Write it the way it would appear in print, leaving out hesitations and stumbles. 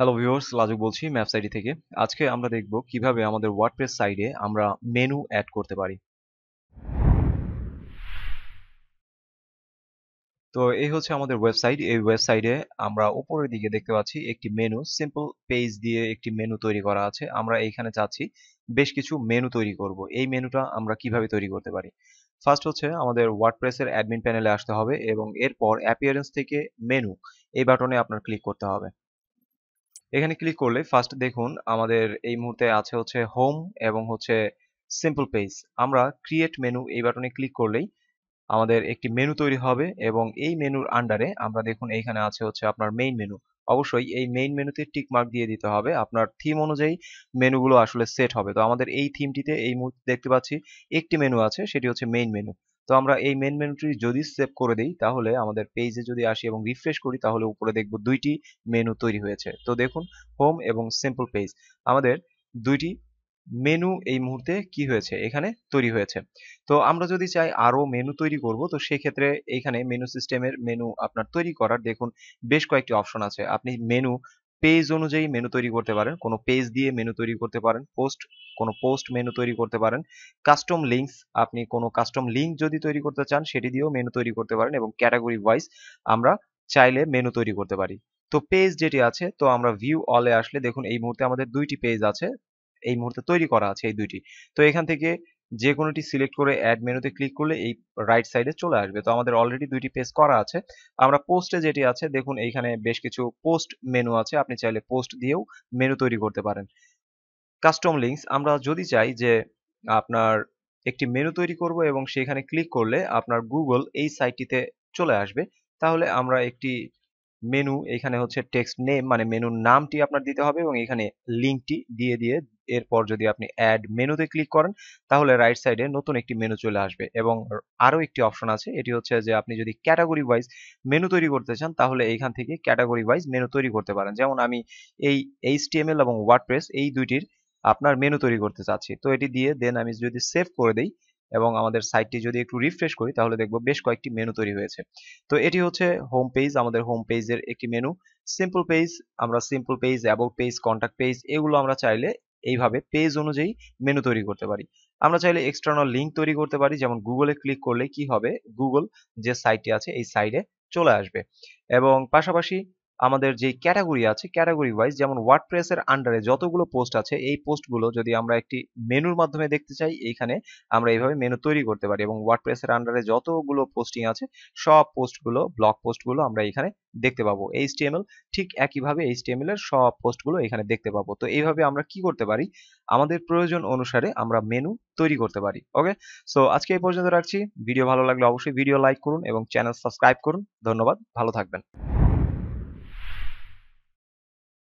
Hello viewers, লাজুক বলছি maps ID থেকে। আজকে আমরা দেখব কিভাবে আমাদের ওয়ার্ডপ্রেস সাইটে আমরা মেনু অ্যাড করতে পারি। তো এই হচ্ছে আমাদের ওয়েবসাইট। এই ওয়েবসাইটে আমরা উপরের দিকে দেখতে পাচ্ছি একটি মেনু, সিম্পল পেজ দিয়ে একটি মেনু তৈরি করা আছে। আমরা এইখানে চাচ্ছি বেশ কিছু মেনু তৈরি করব। এই মেনুটা আমরা কিভাবে তৈরি করতে পারি? ফার্স্ট হচ্ছে আমাদের ওয়ার্ডপ্রেসের অ্যাডমিন প্যানেলে আসতে হবে এবং এরপর অ্যাপিয়ারেন্স থেকে মেনু এই বাটনে আপনার ক্লিক করতে হবে। এখানে ক্লিক করলে ফার্স্ট দেখুন আমাদের এই মুহূর্তে আছে হচ্ছে হোম এবং হচ্ছে সিম্পল পেজ। আমরা ক্রিয়েট মেনু এই বাটনে ক্লিক করলেই আমাদের একটি মেনু তৈরি হবে এবং এই মেনুর আন্ডারে আমরা দেখুন এইখানে আছে হচ্ছে আপনার মেইন মেনু। অবশ্যই এই মেইন মেনুতে টিক মার্ক দিয়ে দিতে হবে, আপনার থিম অনুযায়ী মেনুগুলো আসলে সেট হবে। তো আমাদের এই থিমটিতে এই মুহূর্তে দেখতে পাচ্ছি একটি মেনু আছে, সেটি হচ্ছে মেইন মেনু। তো আমরা এই মেইন মেনুটি যদি সেভ করে দেই তাহলে আমাদের পেজে যদি আসি এবং রিফ্রেশ করি তাহলে উপরে দেখব দুইটি মেনু তৈরি হয়েছে। তো দেখুন হোম এবং সিম্পল পেজ আমাদের দুইটি মেনু এই মুহূর্তে কি হয়েছে এখানে তৈরি হয়েছে। তো আমরা যদি চাই আরো মেনু তৈরি করব তো সেক্ষেত্রে এইখানে মেনু সিস্টেমের মেনু আপনার তৈরি করার দেখুন বেশ কয়েকটি অপশন আছে। আপনি মেনু পেজ অনুযায়ী মেনু তৈরি করতে পারেন, কোনো পেজ দিয়ে মেনু তৈরি করতে পারেন, কোনো পোস্ট মেনু তৈরি করতে পারেন, কাস্টম লিঙ্কস আপনি কোনো কাস্টম লিঙ্ক যদি তৈরি করতে চান সেটি দিয়েও মেনু তৈরি করতে পারেন এবং ক্যাটাগরি ওয়াইজ আমরা চাইলে মেনু তৈরি করতে পারি। তো পেজ যেটি আছে তো আমরা ভিউ অলে আসলে দেখুন এই মুহূর্তে আমাদের দুইটি পেজ আছে, এই মুহূর্তে তৈরি করা আছে এই দুইটি। তো এখান থেকে যে কোনোটি সিলেক্ট করে অ্যাড মেনুতে ক্লিক করলে এই রাইট সাইডে চলে আসবে। তো আমাদের অলরেডি দুইটি পেজ করা আছে। আমরা পোস্টে যেটি আছে দেখুন এইখানে বেশ কিছু পোস্ট মেনু আছে, আপনি চাইলে পোস্ট দিয়েও মেনু তৈরি করতে পারেন। কাস্টম লিঙ্কস আমরা যদি চাই যে আপনার একটি মেনু তৈরি করব এবং সেখানে ক্লিক করলে আপনার গুগল এই সাইটটিতে চলে আসবে, তাহলে আমরা একটি মেনু এখানে হচ্ছে টেক্সট নেম মানে মেনুর নামটি আপনার দিতে হবে এবং এখানে লিঙ্কটি দিয়ে এরপর যদি আপনি অ্যাড মেনুতে ক্লিক করেন তাহলে রাইট সাইডে নতুন একটি মেনু চলে আসবে এবং আরো একটি অপশন আছে, এটি হচ্ছে যে আপনি যদি ক্যাটাগরি ওয়াইজ মেনু তৈরি করতে চান তাহলে এইখান থেকে ক্যাটাগরি ওয়াইজ মেনু তৈরি করতে পারেন। যেমন আমি এই এইচটিএমএল এবং ওয়ার্ডপ্রেস এই দুইটির আপনার মেনু তৈরি করতে চাচ্ছি, তো এটি দিয়ে দেন আমি যদি সেভ করে দেই এবং আমাদের সাইটটি যদি একটু রিফ্রেশ করি তাহলে দেখবো বেশ কয়েকটি মেনু তৈরি হয়েছে। তো এটি হচ্ছে হোম পেজ, আমাদের হোম পেজের একটি মেনু। সিম্পল পেজ, আমরা simple page, about page, contact page এগুলো আমরা চাইলে এইভাবে পেজ অনুযায়ী মেনু তৈরি করতে পারি। আমরা চাইলে এক্সটার্নাল লিঙ্ক তৈরি করতে পারি, যেমন গুগলে ক্লিক করলে কি হবে গুগল যে সাইটটি আছে এই সাইটে চলে আসবে এবং পাশাপাশি আমাদের যে ক্যাটাগরি আছে ক্যাটাগরি ওয়াইজ যেমন ওয়ার্ডপ্রেস এর আন্ডারে যতগুলো পোস্ট আছে এই পোস্টগুলো যদি আমরা একটি মেনুর মাধ্যমে দেখতে চাই এইখানে আমরা এইভাবে মেনু তৈরি করতে পারি এবং ওয়ার্ডপ্রেস এর আন্ডারে যতগুলো পোস্টিং আছে সব পোস্টগুলো ব্লগ পোস্টগুলো আমরা এখানে দেখতে পাবো। এইচটিএমএল ঠিক একইভাবে এইচটিএমএল এর সব পোস্টগুলো এখানে দেখতে পাবো। তো এইভাবে আমরা কি করতে পারি আমাদের প্রয়োজন অনুসারে আমরা মেনু তৈরি করতে পারি। ওকে, সো আজকে এই পর্যন্ত রাখছি। ভিডিও ভালো লাগলে অবশ্যই ভিডিও লাইক করুন এবং চ্যানেল সাবস্ক্রাইব করুন। ধন্যবাদ, ভালো থাকবেন।